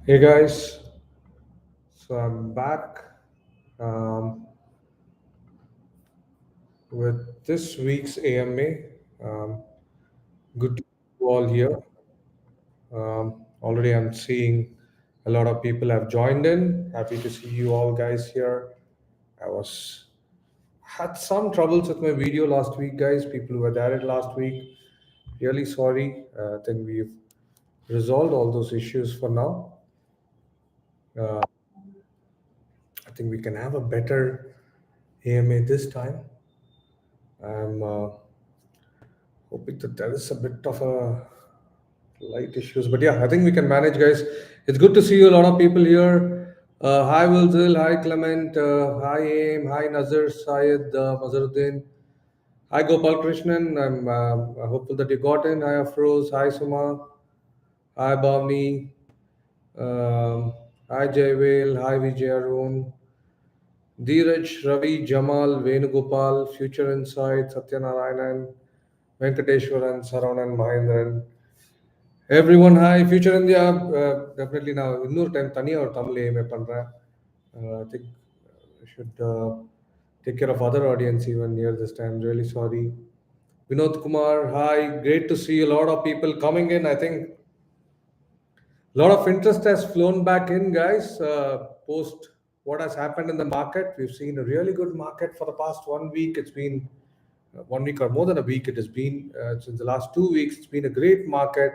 Hey guys, so I'm back um, with this week's AMA. Good to see you all here. Already I'm seeing a lot of people have joined in. Happy to see you all guys here. I was had some troubles with my video last week, guys. People who had added last week, really sorry. I think we've resolved all those issues for now. Uh, I think we can have a better AMA this time. I'm hoping that there is a bit of a light issues, but yeah, I think we can manage, guys. It's good to see you. A lot of people here. Hi, Wilzil. Hi, Clement. Hi, Aim. Hi, Nazir, Syed, Mazaruddin. Hi, Gopal Krishnan. I'm hopeful that you got in. Hi, Afroz. Hi, Suma. Hi, Bhavni. Hi, Jayvel. Hi, Vijay Arun. Dheeraj, Ravi, Jamal, Venugopal, Future Insight, Satyanarayanan, Venkateshwaran, Saravan, Mahendran. Everyone, hi. Future India, definitely now. இன்னொரு time தனியா ஒரு தமிழ் ஏமே பண்றேன். I think I should take care of other audience even near this time. Really sorry. Vinod Kumar, hi. Great to see a lot of people coming in. I think a lot of interest has flown back in, guys. Post what has happened in the market, we've seen a really good market for the past 1 week. It's been 1 week or more than a week. It has been since the last 2 weeks. It's been a great market.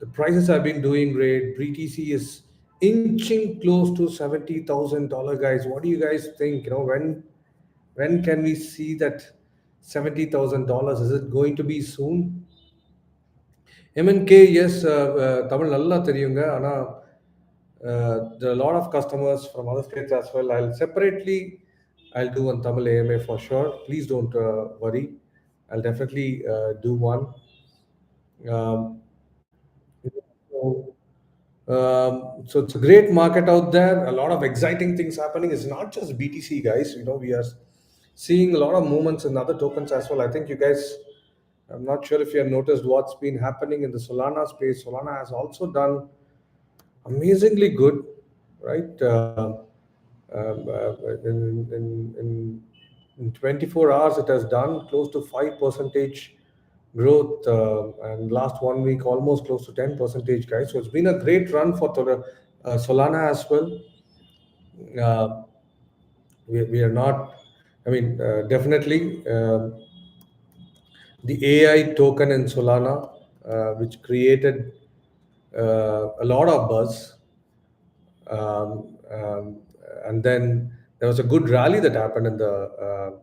The prices have been doing great. BTC is inching close to $70,000, guys. What do you guys think? When can we see that $70,000? Is it going to be soon? MNK, yes, Tamil நல்லா தெரியுங்க. ஆனா there are a lot of customers from other states as well. I'll do one Tamil AMA for sure. Please don't worry. I'll definitely do one. Um, so, so it's a great market out there. A lot of exciting things happening. It's not just BTC, guys. We are seeing a lot of movements in other tokens as well. I think you guys, I'm not sure if you have noticed what's been happening in the Solana space. Solana has also done amazingly good, right? In 24 hours, it has done close to 5% growth, and last 1 week almost close to 10%, guys. So it's been a great run for Solana as well. Uh, we are not, I mean, definitely the AI token in Solana, which created a lot of buzz. Um, um, and then there was a good rally that happened in the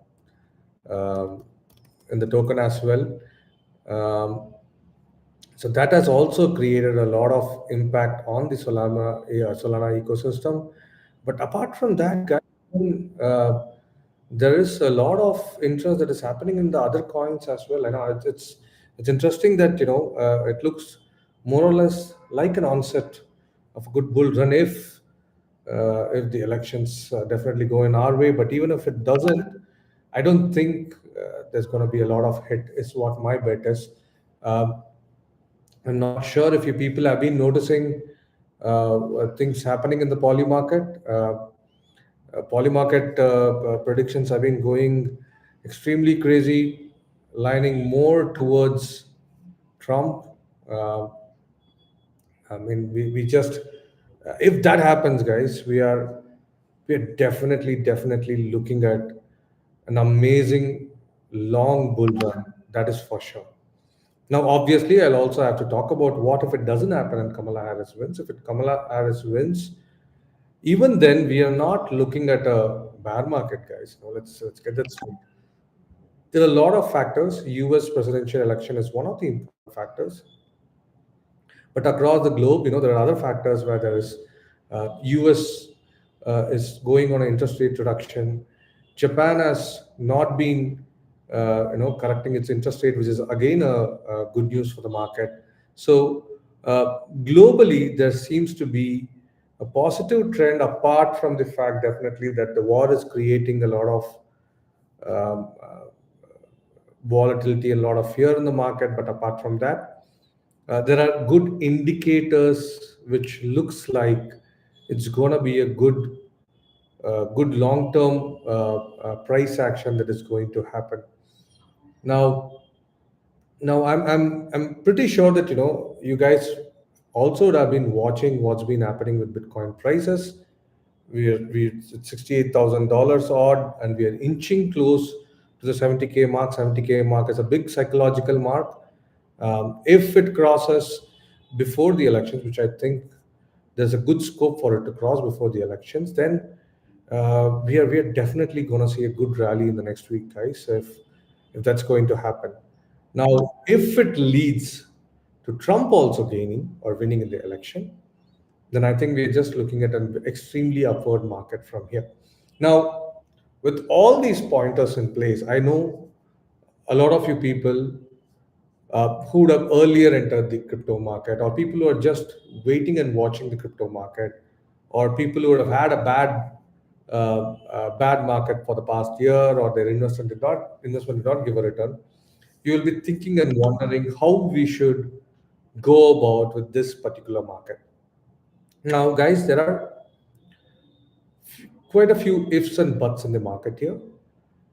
token as well. Um, so that has also created a lot of impact on the Solana ecosystem. But apart from that, guys, uh, there is a lot of interest that is happening in the other coins as well. I know it's interesting that it looks more or less like an onset of a good bull run if the elections definitely go in our way. But even if it doesn't, I don't think there's going to be a lot of hit. Is what my bet is. Um, I'm not sure if you people have been noticing things happening in the poly market. Poly market predictions have been going extremely crazy, lining more towards Trump. Uh, I mean, we just if that happens, guys, we are definitely looking at an amazing long bull run. That is for sure. Now, obviously, I'll also have to talk about what if it doesn't happen and Kamala Harris wins. If Kamala Harris wins, even then, we are not looking at a bear market, guys. Now, let's get that straight. There are a lot of factors. U.S. presidential election is one of the important factors. But across the globe, there are other factors where there is US is going on an interest rate reduction. Japan has not been, correcting its interest rate, which is again a good news for the market. So globally, there seems to be a positive trend apart from the fact, definitely, that the war is creating a lot of um, uh, volatility and a lot of fear in the market. But apart from that, There are good indicators which looks like it's gonna be a good long-term price action that is going to happen. Now, now I'm pretty sure that you guys also would have been watching what's been happening with Bitcoin prices. We're at $68,000 odd, and we are inching close to the 70K mark. 70K mark is a big psychological mark. If it crosses before the elections, which I think there's a good scope for it to cross before the elections, then we are definitely going to see a good rally in the next week, guys. If that's going to happen. Now, if it leads to Trump also gaining or winning in the election, then I think we're just looking at an extremely upward market from here. Now, with all these pointers in place, I know a lot of you people who would have earlier entered the crypto market, or people who are just waiting and watching the crypto market, or people who would have had a bad market for the past year, or their investment did not give a return. You will be thinking and wondering how we should go about with this particular market. Now, guys, there are quite a few ifs and buts in the market here.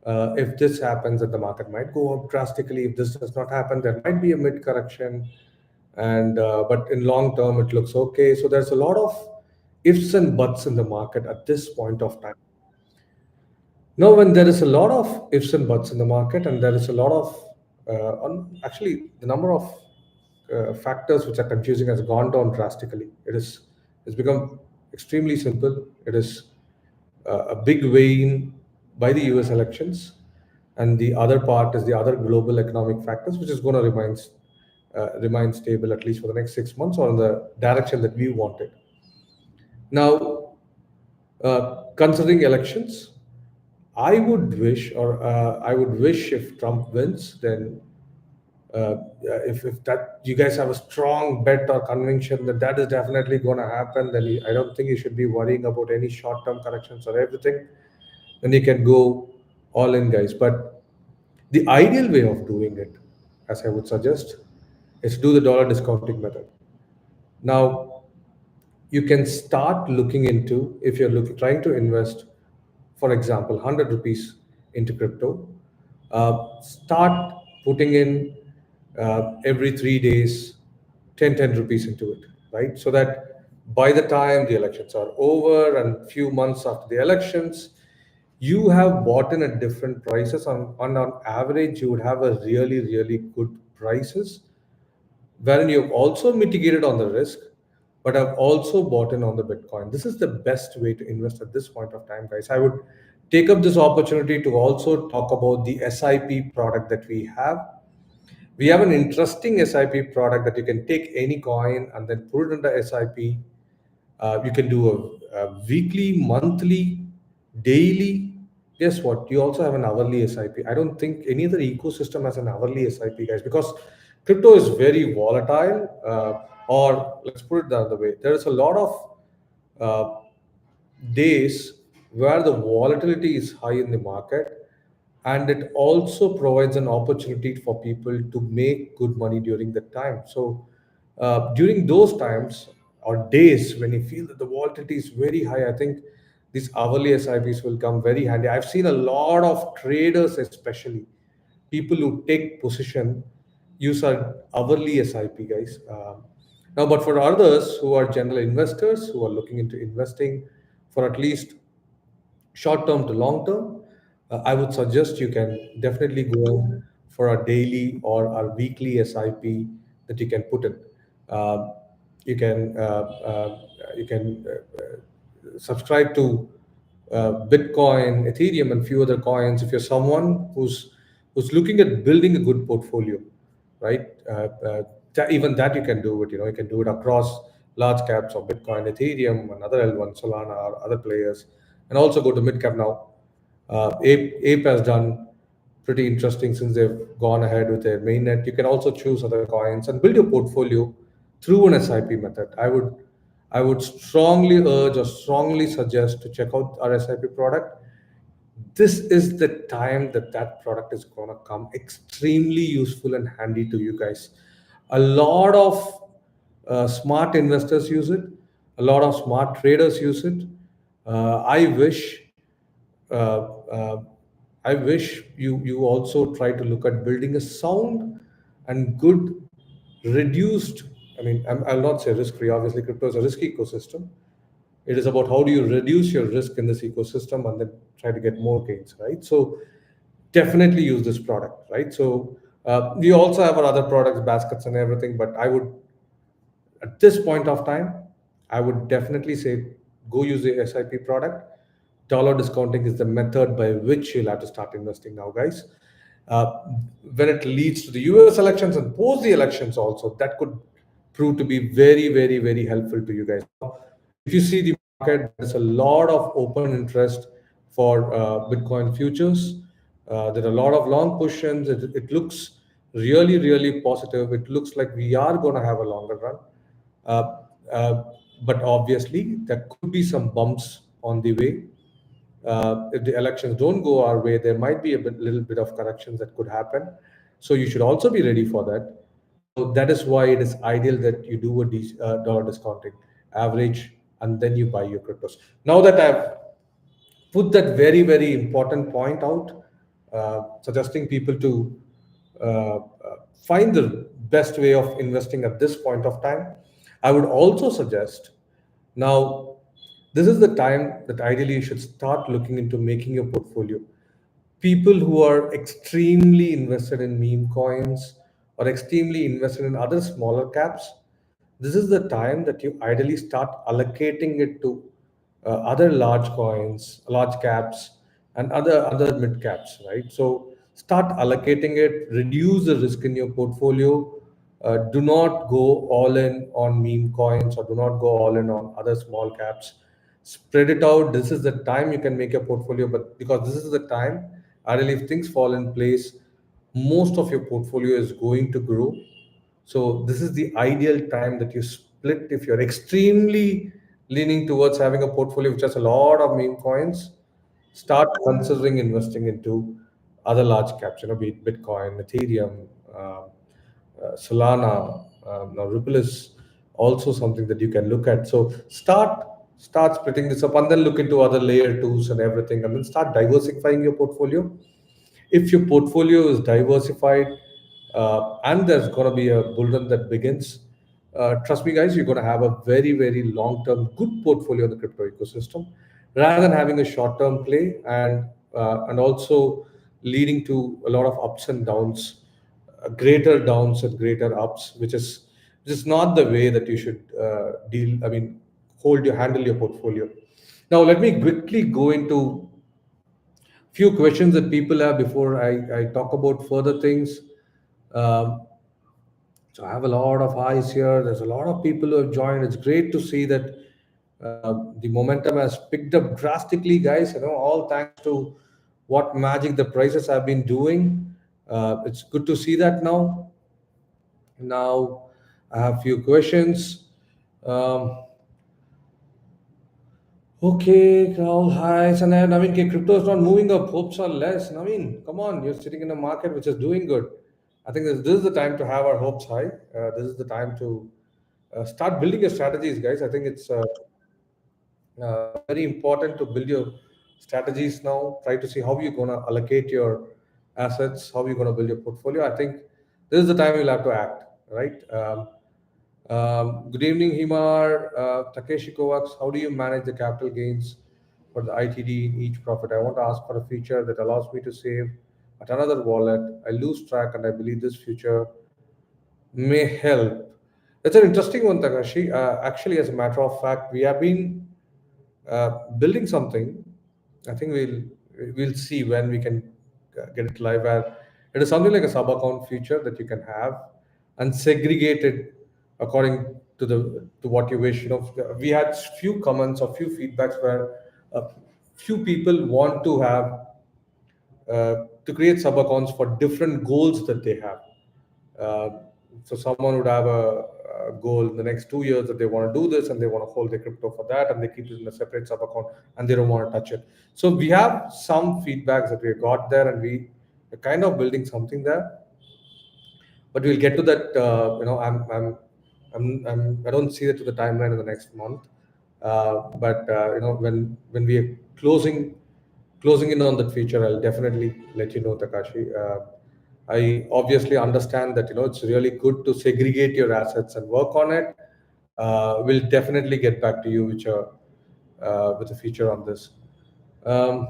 If this happens, then the market might go up drastically. If this does not happen, there might be a mid correction, and but in long term, it looks okay. So there's a lot of ifs and buts in the market at this point of time. Now, when there is a lot of ifs and buts in the market, and there is a lot of actually the number of factors which are confusing has gone down drastically. It's become extremely simple. It is a big weigh-in by the U.S. elections, and the other part is the other global economic factors, which is going to remain stable at least for the next 6 months, or in the direction that we wanted. Now, considering elections, I would wish if Trump wins, then if that you guys have a strong bet or conviction that that is definitely going to happen, then I don't think you should be worrying about any short-term corrections or everything. Then you can go all in, guys. But the ideal way of doing it, as I would suggest, is to do the dollar discounting method. Now, you can start looking into, if you're trying to invest, for example, 100 rupees into crypto, start putting in every 3 days 10 rupees into it, right? So that by the time the elections are over and few months after the elections, you have bought in at different prices. On average, you would have a really good prices, wherein you've also mitigated on the risk, but have also bought in on the Bitcoin. This is the best way to invest at this point of time, guys. I would take up this opportunity to also talk about the SIP product that we have. We have an interesting SIP product that you can take any coin and then put it under SIP. You can do a weekly, monthly, daily. Guess what? You also have an hourly SIP. I don't think any other ecosystem has an hourly SIP, guys, because crypto is very volatile. Or let's put it the other way, there is a lot of uh, days where the volatility is high in the market, and it also provides an opportunity for people to make good money during that time. So during those times or days when you feel that the volatility is very high, I think these hourly SIPs will come very handy. I've seen a lot of traders, especially people who take position, use our hourly SIP, guys. Now, but for others who are general investors who are looking into investing for at least short term to long term, I would suggest you can definitely go for a daily or a weekly SIP that you can put in. Um, you can subscribe to Bitcoin, Ethereum, and few other coins. If you're someone who's looking at building a good portfolio, right? Even that you can do it. You can do it across large caps of Bitcoin, Ethereum, and other L1, Solana, or other players, and also go to mid cap now. Ape has done pretty interesting since they've gone ahead with their mainnet. You can also choose other coins and build your portfolio through an SIP method. I would strongly urge or strongly suggest to check out our SIP product. This is the time that product is going to come extremely useful and handy to you guys. A lot of smart investors use it. A lot of smart traders use it. I wish uh, uh, you also try to look at building a sound and good reduced. I mean, I'll not say risk free. Obviously, crypto is a risky ecosystem. It is about how do you reduce your risk in this ecosystem and then try to get more gains, right? So definitely use this product, right? So we also have our other products, baskets and everything, but I would, at this point of time, I would definitely say go use the SIP product. Dollar discounting is the method by which you'll have to start investing now, guys. Uh, when it leads to the US elections and post the elections, also, that could prove to be very, very, very helpful to you guys. Now, if you see the market, there's a lot of open interest for Bitcoin futures. There are a lot of long positions. It looks really, really positive. It looks like we are going to have a longer run. Uh, uh, but obviously, there could be some bumps on the way. If the elections don't go our way, there might be little bit of corrections that could happen. So you should also be ready for that. So that is why it is ideal that you do a dollar discounting average and then you buy your cryptos. Now that I've put that very, very important point out, suggesting people to find the best way of investing at this point of time, I would also suggest now this is the time that ideally you should start looking into making your portfolio. People who are extremely invested in meme coins or extremely invested in other smaller caps, this is the time that you ideally start allocating it to other large coins, large caps, and other mid caps, right? So start allocating it, reduce the risk in your portfolio. Do not go all in on meme coins or do not go all in on other small caps. Spread it out. This is the time you can make your portfolio, but because this is the time, ideally, if things fall in place, most of your portfolio is going to grow. So this is the ideal time that you split. If you're extremely leaning towards having a portfolio which has a lot of meme coins, start considering investing into other large caps. Be it Bitcoin, Ethereum, Solana. Now Ripple is also something that you can look at. So start splitting this up and then look into other layer twos and everything, and then start diversifying your portfolio. If your portfolio is diversified and there's going to be a bull run that begins, trust me, guys, you're going to have a very, very long term good portfolio in the crypto ecosystem rather than having a short term play and also leading to a lot of ups and downs, greater downs and greater ups, which is not the way that you should deal. I mean, handle your portfolio. Now, let me quickly go into few questions that people have before I talk about further things. Um, so I have a lot of eyes here. There's a lot of people who have joined. It's great to see that the momentum has picked up drastically, guys. All thanks to what magic the prices have been doing. It's good to see that now. Now, I have few questions. Um, Okay, Rahul, hi. So now, Naveen, crypto is not moving up. Hopes are less. Naveen, come on. You're sitting in a market which is doing good. I think this is the time to have our hopes high. This is the time to start building your strategies, guys. I think it's very important to build your strategies now. Try to see how you're going to allocate your assets, how you're going to build your portfolio. I think this is the time you'll have to act, right? Good evening, Himar. Takeshi Kovacs, how do you manage the capital gains for the ITD in each profit? I want to ask for a feature that allows me to save at another wallet. I lose track, and I believe this feature may help. That's an interesting one, Takashi. Actually, as a matter of fact, we have been building something. I think we'll see when we can get it live. It is something like a sub account feature that you can have and segregate it according to what you wish. We had few comments or few feedbacks where few people want to have to create sub accounts for different goals that they have. Uh, so someone would have a goal in the next 2 years that they want to do this and they want to hold their crypto for that and they keep it in a separate sub account and they don't want to touch it. So we have some feedbacks that we got there and we are kind of building something there. but we'll get to that. I don't see it to the timeline in the next month. But when we are closing in on that feature, I'll definitely let you know, Takashi. I obviously understand that it's really good to segregate your assets and work on it. We'll definitely get back to you with a feature on this. Um,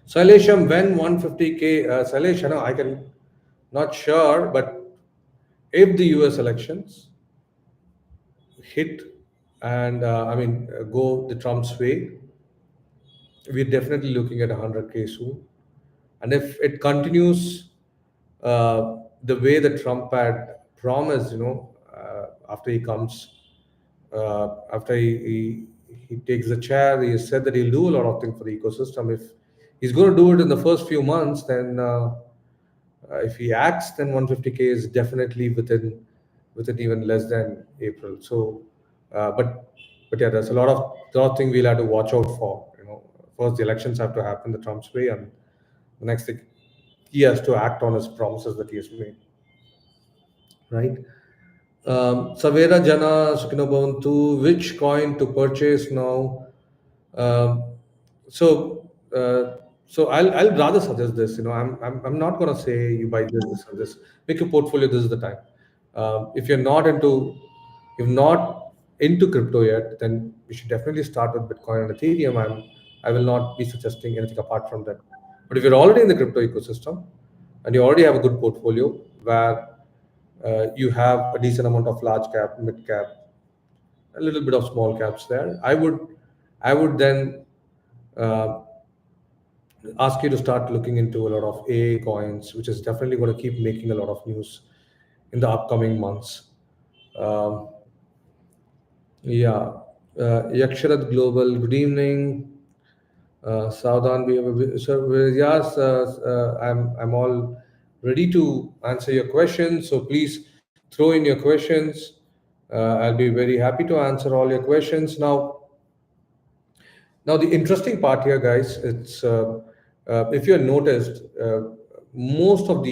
Salesham, when 150K, Salesh, I can not sure, but if the US elections hit and go the Trump's way, we're definitely looking at 100K soon. And if it continues the way that Trump had promised, after he comes, after he takes the chair, he has said that he'll do a lot of things for the ecosystem. If he's going to do it in the first few months, then if he acts, then 150K is definitely within even less than April. So, but yeah, there's a lot of things we'll have to watch out for. First the elections have to happen the Trump's way, and the next thing he has to act on his promises that he has made. Right. Savera Jana Sukinobhavantu, which coin to purchase now? Um, so, so I'll rather suggest this. I'm not gonna say you buy this or this. Make a portfolio. This is the time. If you're not into crypto yet, then you should definitely start with Bitcoin and Ethereum. I will not be suggesting anything apart from that. But if you're already in the crypto ecosystem and you already have a good portfolio where you have a decent amount of large cap, mid cap, a little bit of small caps there, I would then uh, ask you to start looking into a lot of AA coins, which is definitely going to keep making a lot of news in the upcoming months. Um, yeah, Yaksharat Global, good evening. Saudhan, sir, yes, I'm all ready to answer your questions. So please throw in your questions. I'll be very happy to answer all your questions. Now, the interesting part here, guys, it's if you have noticed, most of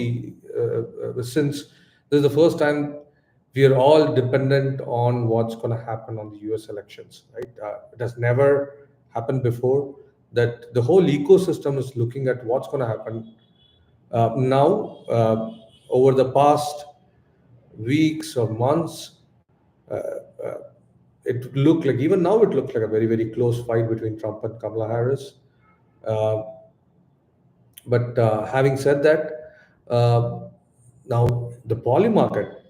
since this is the first time we are all dependent on what's going to happen on the US elections, right? It has never happened before that the whole ecosystem is looking at what's going to happen now. Over the past weeks or months, uh, uh, it looked like, even now, it looks like a very, very close fight between Trump and Kamala Harris. Uh, but having said that, uh, now the poly market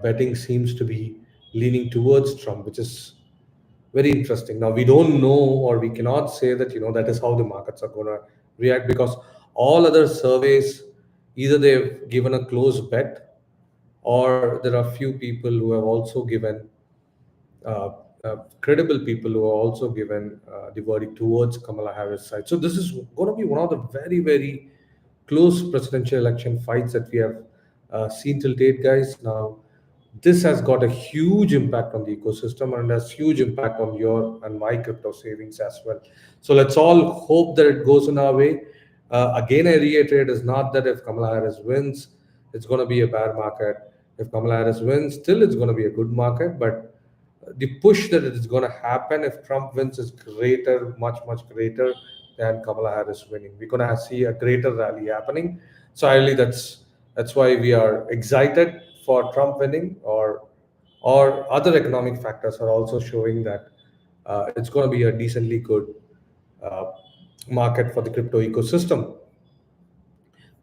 betting seems to be leaning towards Trump, which is very interesting. Now we don't know, or we cannot say that that is how the markets are going to react, because all other surveys, either they've given a close bet, or there are few people who have also given uh, credible people who are also given the verdict towards Kamala Harris' side. So this is going to be one of the very, very close presidential election fights that we have seen till date, guys. Now, this has got a huge impact on the ecosystem and has huge impact on your and my crypto savings as well. So let's all hope that it goes in our way. Again, I reiterate, it's not that if Kamala Harris wins, it's going to be a bad market. If Kamala Harris wins, still it's going to be a good market. But the push that it is going to happen if Trump wins is greater, much, much greater than Kamala Harris winning. We're going to see a greater rally happening. So really, that's why we are excited for Trump winning, or other economic factors are also showing that it's going to be a decently good uh, market for the crypto ecosystem.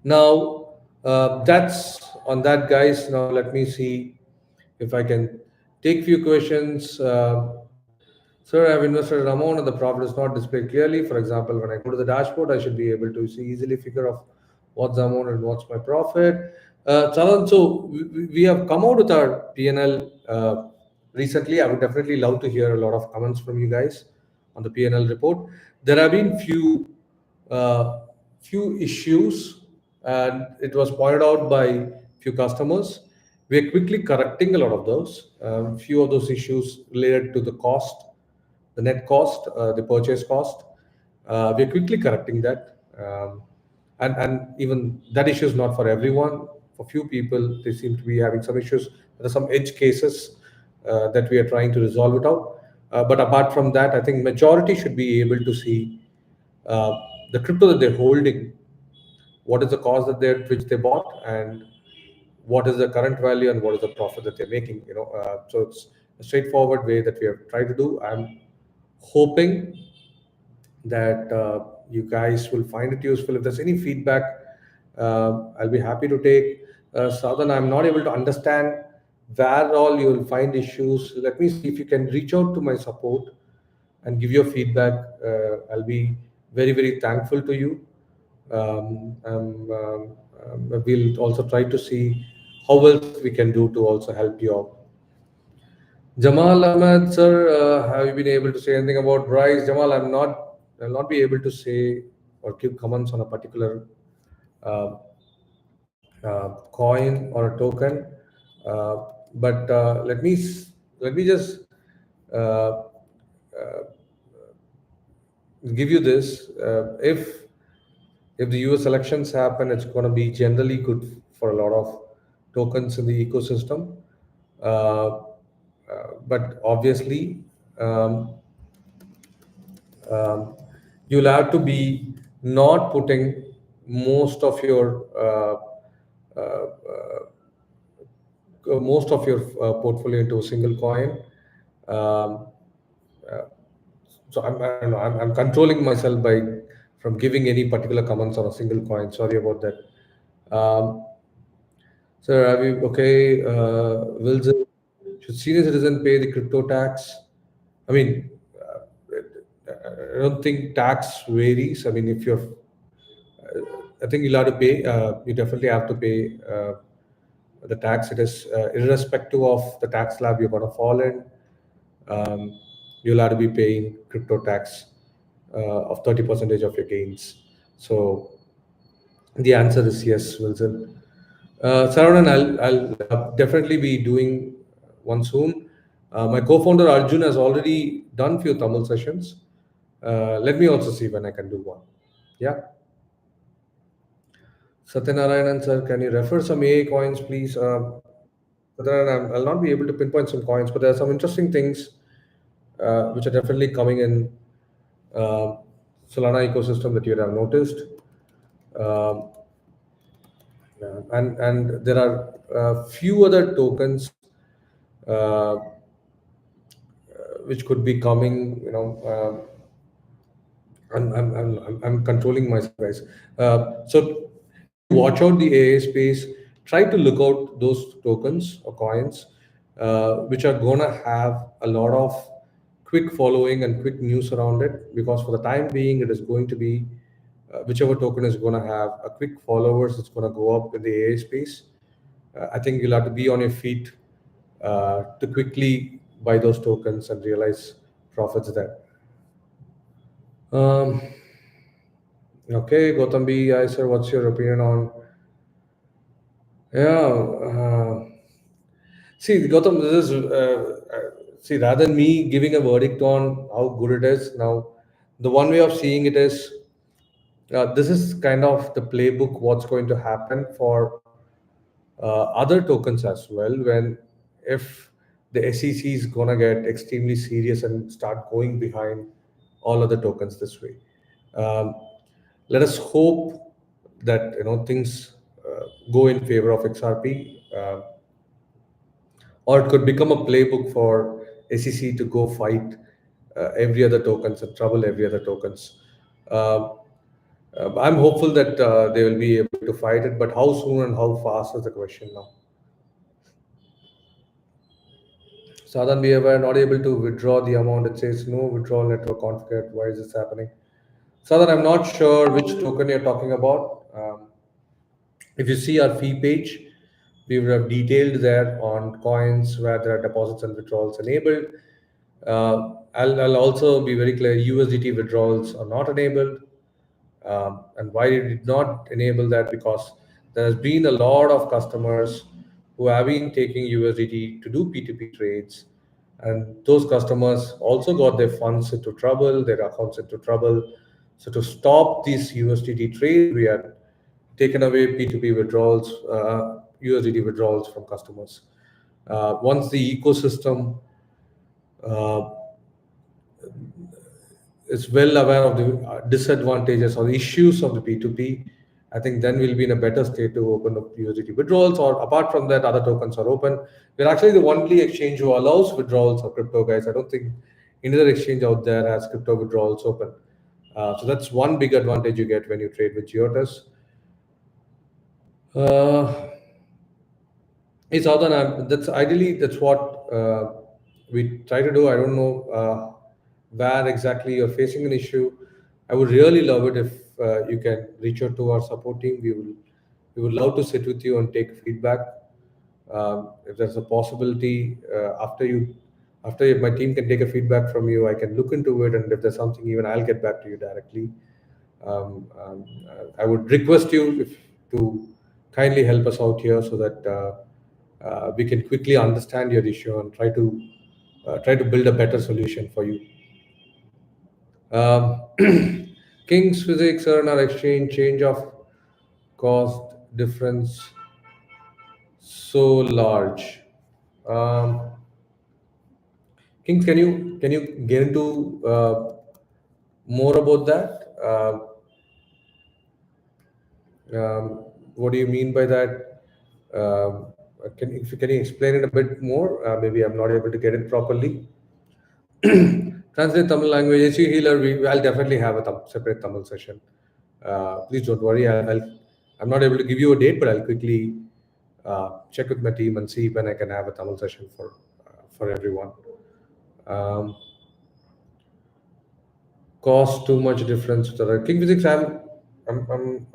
Now, that's on that, guys. Now, let me see if I can take few questions. Sir, I've invested an amount and the profit is not displayed clearly. For example, when I go to the dashboard, I should be able to see easily figure of what's the amount and what's my profit. Chalan, so we have come out with our P&L recently. I would definitely love to hear a lot of comments from you guys on the P&L report. There have been uh, few issues, and it was pointed out by few customers. We are quickly correcting a lot of those. Few of those issues related to the cost, the net cost, the purchase cost. We're quickly correcting that. And even that issue is not for everyone. for few people, they seem to be having some issues. There are some edge cases that we are trying to resolve it out. But apart from that, I think majority should be able to see uh, the crypto that they're holding, what is the cost that they which they bought, and what is the current value and what is the profit that they're making. So it's a straightforward way that we have tried to do. I'm hoping that you guys will find it useful. If there's any feedback, I'll be happy to take. Southern, I'm not able to understand where all you will find issues. Let me see if you can reach out to my support and give your feedback. I'll be very, very thankful to you. We'll also try to see how else we can do to also help you out. Jamal Ahmed, sir, have you been able to say anything about Bryce? Jamal, I'll not be able to say or give comments on a particular uh, coin or a token. But let me just uh, give you this. If the US elections happen, it's going to be generally good for a lot of tokens in the ecosystem. Uh, but obviously, um, um, you'll have to be not putting uh, most of your portfolio into a single coin. Um, uh, so I don't know, I'm controlling myself by from giving any particular comments on a single coin. Sorry about that. Um, Sir, are we okay? Should senior citizen pay the crypto tax? I mean, I don't think tax varies. I mean, if you're, I think you'll have to pay. You definitely have to pay the tax. It is irrespective of the tax slab you're going to fall in. Um, you'll have to be paying crypto tax of 30% of your gains. So the answer is yes, Wilson. Saravanan, I'll definitely be doing one soon. My co-founder Arjun has already done few Tamil sessions. Let me also see when I can do one. Yeah. Satyanarayanan sir, can you refer some AI coins, please? Satyanarayan, I'll not be able to pinpoint some coins, but there are some interesting things which are definitely coming in uh, Solana ecosystem that you have noticed. Um, and there are few other tokens uh, which could be coming. I'm controlling myself, guys. So if you watch out the AA space, try to look out those tokens or coins which are gonna have a lot of quick following and quick news around it. Because for the time being, it is going to be whichever token is gonna have a quick followers, it's gonna go up in the AA space. I think you'll have to be on your feet to quickly buy those tokens and realize profits there. Um, okay, Gautam B. I sir, what's your opinion on? Yeah, see, Gautam, this is see rather than me giving a verdict on how good it is. Now, the one way of seeing it is this is kind of the playbook. What's going to happen for other tokens as well when if the SEC is gonna get extremely serious and start going behind all other tokens this way. Um, let us hope that things go in favor of XRP, or it could become a playbook for SEC to go fight every other tokens and trouble every other tokens. Uh, I'm hopeful that they will be able to fight it, but how soon and how fast is the question now. Sadhan, we were not able to withdraw the amount. It says no withdrawal network configured. Why is this happening? Sadhan, I'm not sure which token you're talking about. If you see our fee page, we would have detailed there on coins where there are deposits and withdrawals enabled. I'll also be very clear, USDT withdrawals are not enabled. And why did it not enable that? Because there has been a lot of customers who have been taking USDT to do P2P trades. And those customers also got their funds into trouble, their accounts into trouble. So to stop these USDT trades, we are taken away P2P withdrawals, USDT withdrawals from customers. Once the ecosystem uh, is well aware of the disadvantages or the issues of the P2P, I think then we'll be in a better state to open up USDT withdrawals. Or apart from that, other tokens are open. We're actually the only exchange who allows withdrawals of crypto, guys. I don't think any other exchange out there has crypto withdrawals open. So that's one big advantage you get when you trade with Giottus. Uh, it's other than that's ideally that's what we try to do. I don't know where exactly you're facing an issue. I would really love it if you can reach out to our support team. We would love to sit with you and take feedback. If there's a possibility after my team can take a feedback from you, I can look into it, and if there's something, even I'll get back to you directly. I would request you to kindly help us out here so that we can quickly understand your issue and try to build a better solution for you. Um, King's physics earn our exchange change of cost difference so large. Um, Kings, can you get into more about that? What do you mean by that? Can you explain it a bit more? Maybe I'm not able to get it properly. Translate Tamil language. AC healer. I'll definitely have a separate Tamil session. Please don't worry. I'm not able to give you a date, but I'll quickly check with my team and see when I can have a Tamil session for everyone. Um, Cost too much difference with other king physics. I'm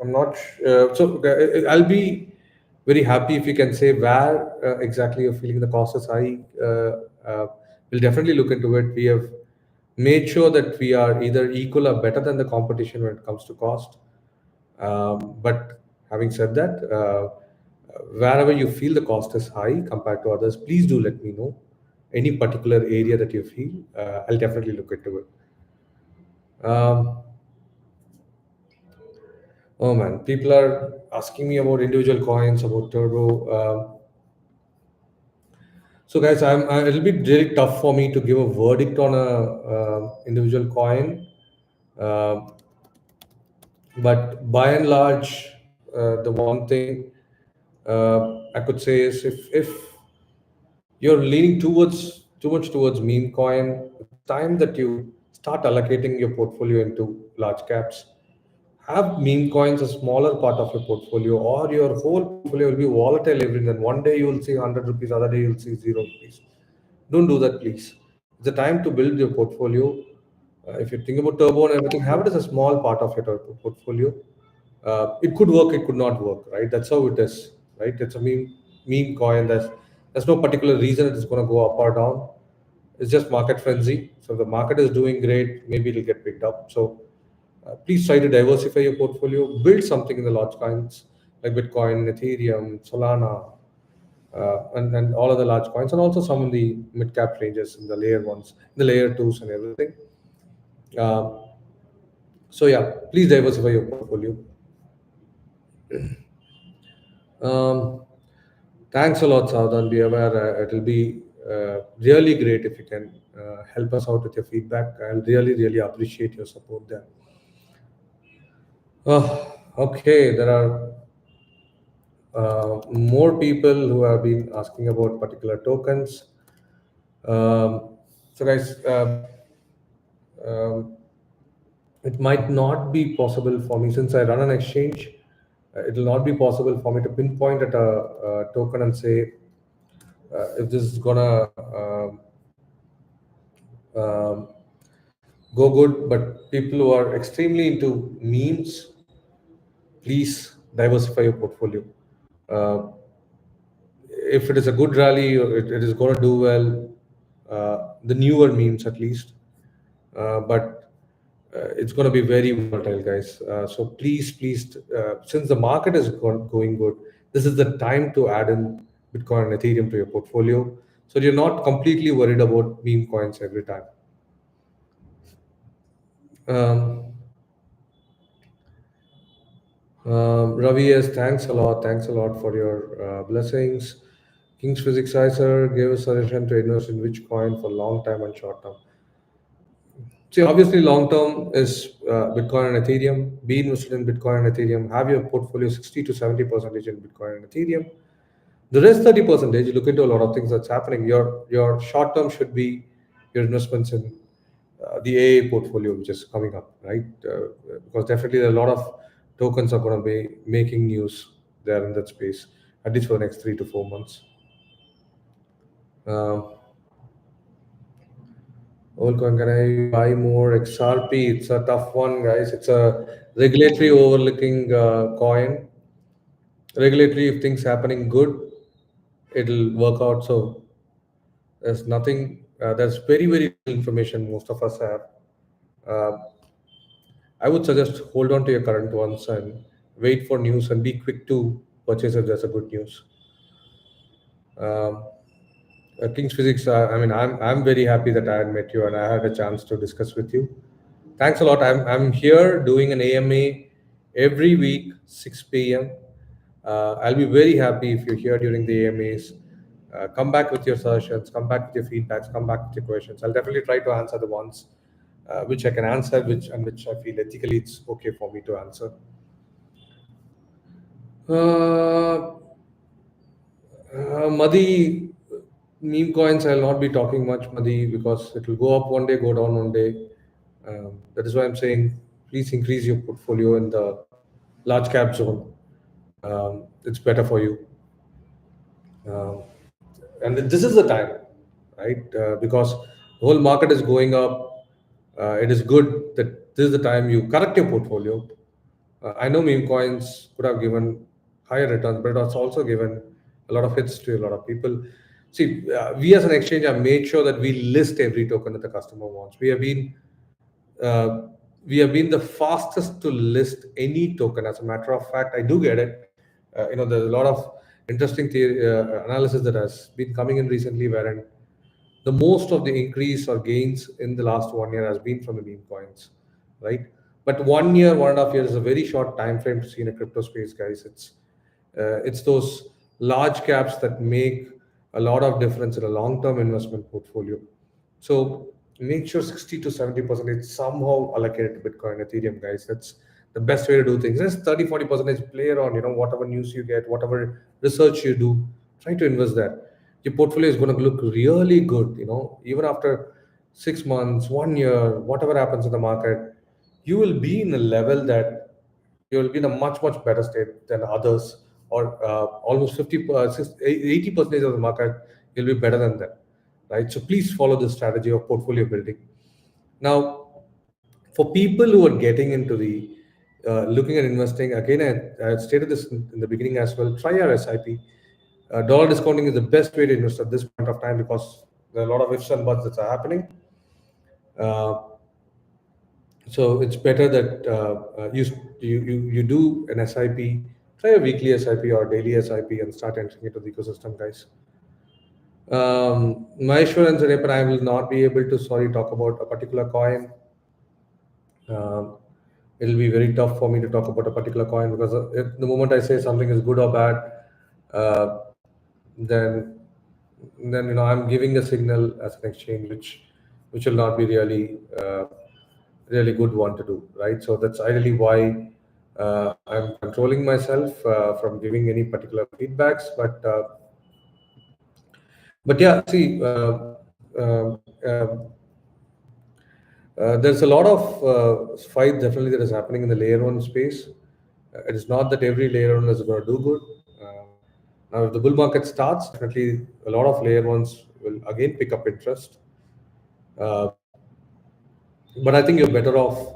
not so I'll be very happy if you can say where exactly you're feeling the cost is high. We'll definitely look into it. We have made sure that we are either equal or better than the competition when it comes to cost. But having said that, wherever you feel the cost is high compared to others, please do let me know. Any particular area that you feel, I'll definitely look into it. Um, oh man, people are asking me about individual coins, about Turbo. So guys, it'll be really tough for me to give a verdict on a individual coin. Um but by and large, the one thing I could say is if you're leaning too much towards meme coin, it's time that you start allocating your portfolio into large caps. Have meme coins a smaller part of your portfolio, or your whole portfolio will be volatile every then. One day you will see 100 rupees, other day you'll see 0 rupees. Don't do that, please. It's a time to build your portfolio. If you think about turbo and everything, have it as a small part of your portfolio. It could work, it could not work, right? That's how it is, right? It's a meme coin. There's no particular reason it is going to go up or down. It's just market frenzy. So if the market is doing great, maybe it'll get picked up. So please try to diversify your portfolio. Build something in the large coins like Bitcoin, Ethereum, Solana, and all of the large coins, and also some in the mid cap ranges, in the layer ones, the layer twos, and everything. Uh, so yeah, please diversify your portfolio. Um, Thanks a lot, Saudhan. Be aware. It'll be really great if you can help us out with your feedback. I'll really, really appreciate your support there. Okay, there are more people who have been asking about particular tokens. So, guys, um, it might not be possible for me since I run an exchange. It will not be possible for me to pinpoint at a token and say if this is gonna um, go good. But people who are extremely into memes, please diversify your portfolio. Uh, if it is a good rally, or it is going to do well, the newer memes at least. But it's going to be very volatile, guys. So please, since the market is going good, this is the time to add in Bitcoin and Ethereum to your portfolio, so you're not completely worried about meme coins every time. Um, Ravi, yes, thanks a lot. Thanks a lot for your blessings. King's Physics Sir gave a suggestion to invest in which coin for long time and short term. See, obviously, long term is Bitcoin and Ethereum. Be invested in Bitcoin and Ethereum. Have your portfolio 60 to 70% in Bitcoin and Ethereum. The rest 30%, you look into a lot of things that's happening. Your short term should be your investments in the AA portfolio, which is coming up, right? Because definitely a lot of tokens are going to be making news there in that space, at least for the next 3 to 4 months. Um, Olcoin, can I buy more XRP? It's a tough one, guys. It's a regulatory overlooking coin. Regulatory, if things happening good, it'll work out. So there's nothing. There's very little information most of us have. Uh, I would suggest hold on to your current ones and wait for news and be quick to purchase if there's a good news. Um, King's Physics. I mean, I'm very happy that I had met you and I had a chance to discuss with you. Thanks a lot. I'm here doing an AMA every week, 6 p.m. I'll be very happy if you're here during the AMAs. Come back with your suggestions, come back with your feedbacks, come back with your questions. I'll definitely try to answer the ones which I can answer, which I feel ethically it's okay for me to answer. Uh, Madi, meme coins, I'll not be talking much, Madi, because it will go up one day, go down one day. That is why I'm saying please increase your portfolio in the large cap zone. It's better for you. Um, and this is the time, right? Because the whole market is going up. It is good that this is the time you correct your portfolio. I know meme coins could have given higher returns, but it's also given a lot of hits to a lot of people. See, we as an exchange have made sure that we list every token that the customer wants. Uh, we have been the fastest to list any token. As a matter of fact, I do get it. There's a lot of interesting theory, analysis that has been coming in recently, wherein the most of the increase or gains in the last 1 year has been from the meme coins, right? But 1 year, 1.5 years is a very short time frame to see in a crypto space, guys. It's those large caps that make a lot of difference in a long-term investment portfolio. So make sure 60 to 70% is somehow allocated to Bitcoin, Ethereum, guys. That's the best way to do things. Just 30-40% play around, whatever news you get, whatever research you do, try to invest that. Your portfolio is going to look really good, even after 6 months, 1 year, whatever happens in the market, you will be in a level that you will be in a much better state than others, or almost 80% of the market you'll be better than that, right? So please follow the strategy of portfolio building. Now, for people who are getting into the looking at investing, again, I stated this in the beginning as well. Try our SIP. Dollar discounting is the best way to invest at this point of time because there are a lot of ifs and buts that are happening. Uh, so it's better that you do an SIP, try a weekly SIP or daily SIP, and start entering into the ecosystem, guys. My assurance, Repan, I will not be able to talk about a particular coin. Um, it'll be very tough for me to talk about a particular coin because if the moment I say something is good or bad, uh, then I'm giving a signal as an exchange which will not be really good one to do, right? So that's ideally why I'm controlling myself from giving any particular feedbacks. But yeah, see, uh, uh, there's a lot of fight definitely that is happening in the layer one space. It is not that every layer one is going to do good. Now, if the bull market starts, definitely a lot of layer ones will again pick up interest. Uh, but I think you're better off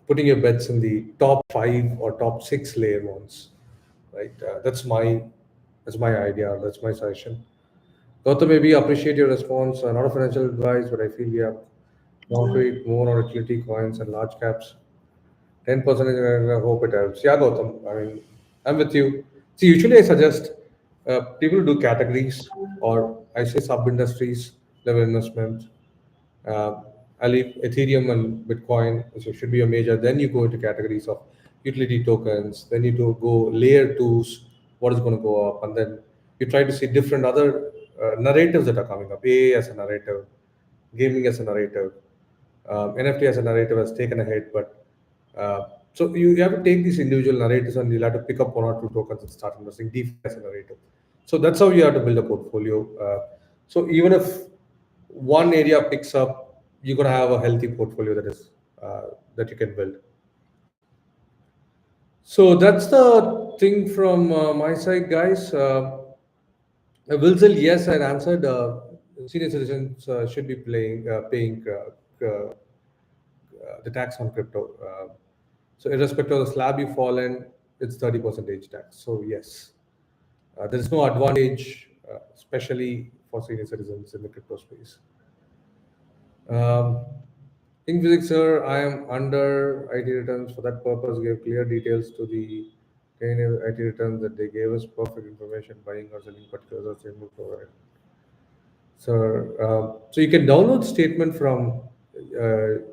putting your bets in the top 5 or top 6 layer ones, right? That's my idea. That's my suggestion. Gautam, maybe appreciate your response. Not a financial advice, but I feel we have gone to it more on utility coins and large caps. 10%, I hope it helps. Yeah, Gautam. I mean, I'm with you. See, usually I suggest people do categories, or I say sub industries level investment. Uh, I leave Ethereum and Bitcoin, which should be a major. Then you go into categories of utility tokens. Then you do go layer twos, what is going to go up, and then you try to see different other narratives that are coming up. AI as a narrative, gaming as a narrative, NFT as a narrative has taken a hit, but so you have to take these individual narratives and you'll have to pick up one or two tokens and start investing. DeFi as a narrative. So that's how you have to build a portfolio. So even if one area picks up, you're gonna have a healthy portfolio that you can build. So that's the thing from my side, guys. Wilzel, yes, I answered. Senior citizens should be paying the tax on crypto. So irrespective of the slab you fall in, it's 30% tax. So yes, there is no advantage, especially for senior citizens in the crypto space. Um, in physics, sir, I am under IT returns. For that purpose, gave clear details to the IT returns that they gave us perfect information, buying or selling particulars, or same provide. So you can download statement from the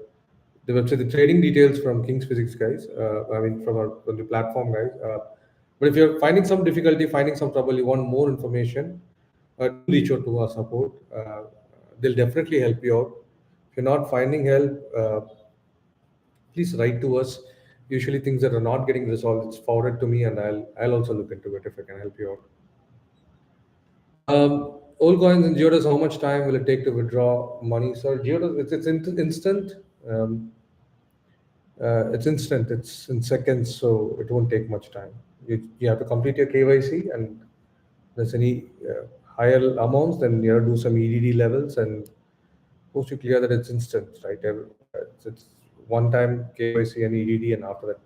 website, the trading details from King's Physics, guys. I mean, from the platform, guys. But if you're finding some difficulty, finding some trouble, you want more information, do reach out to our support. They'll definitely help you out. If you're not finding help, please write to us. Usually, things that are not getting resolved, it's forwarded to me, and I'll also look into it if I can help you out. Old coins in Giottus, how much time will it take to withdraw money? So Giottus, instant. Um, it's instant. It's in seconds, so it won't take much time. You have to complete your KYC, and there's any higher amounts, then you have to do some EDD levels, and once you clear that, it's instant, right? It's one time KYC and EDD, and after that,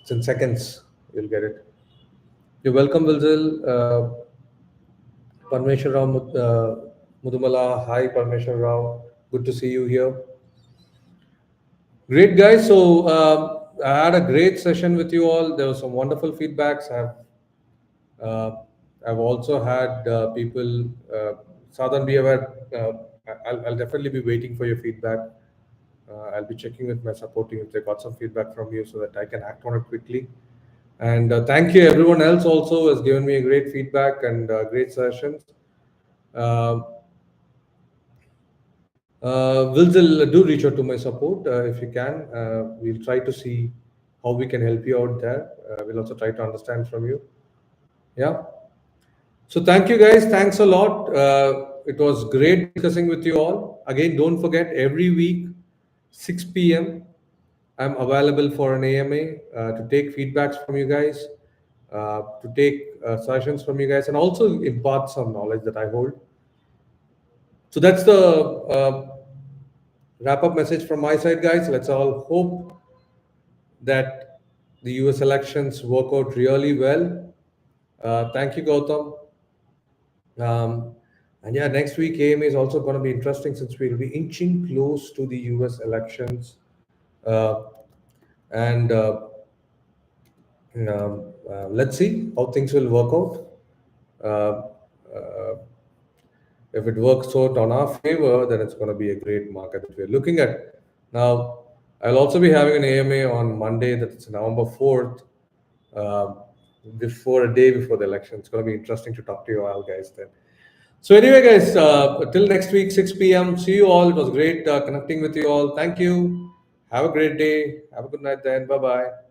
it's in seconds. You'll get it. You're welcome, Wilzel. Parmeshwar Rao Mudumala. Hi, Parmeshwar Rao. Good to see you here. Great, guys. So I had a great session with you all. There was some wonderful feedbacks. Uh, I've also had people, Sadhan, be aware. I'll definitely be waiting for your feedback. I'll be checking with my support team if they got some feedback from you so that I can act on it quickly. And thank you, everyone else also has given me a great feedback and great sessions. Will do reach out to my support if you can. We'll try to see how we can help you out there. We'll also try to understand from you. Yeah. So thank you, guys. Thanks a lot. It was great discussing with you all. Again, don't forget every week, 6 p.m. I'm available for an AMA to take feedbacks from you guys, to take sessions from you guys, and also impart some knowledge that I hold. So that's the wrap up message from my side, guys. Let's all hope that the US elections work out really well. Thank you, Gautam. And yeah, next week AMA is also going to be interesting since we'll be inching close to the US elections. And let's see how things will work out. If it works out on our favor, then it's going to be a great market that we're looking at. Now, I'll also be having an AMA on Monday, that's November 4th, before a day before the election. It's going to be interesting to talk to you all, guys, then. So anyway, guys, till next week, 6 p.m. See you all. It was great connecting with you all. Thank you. Have a great day. Have a good night then. Bye-bye.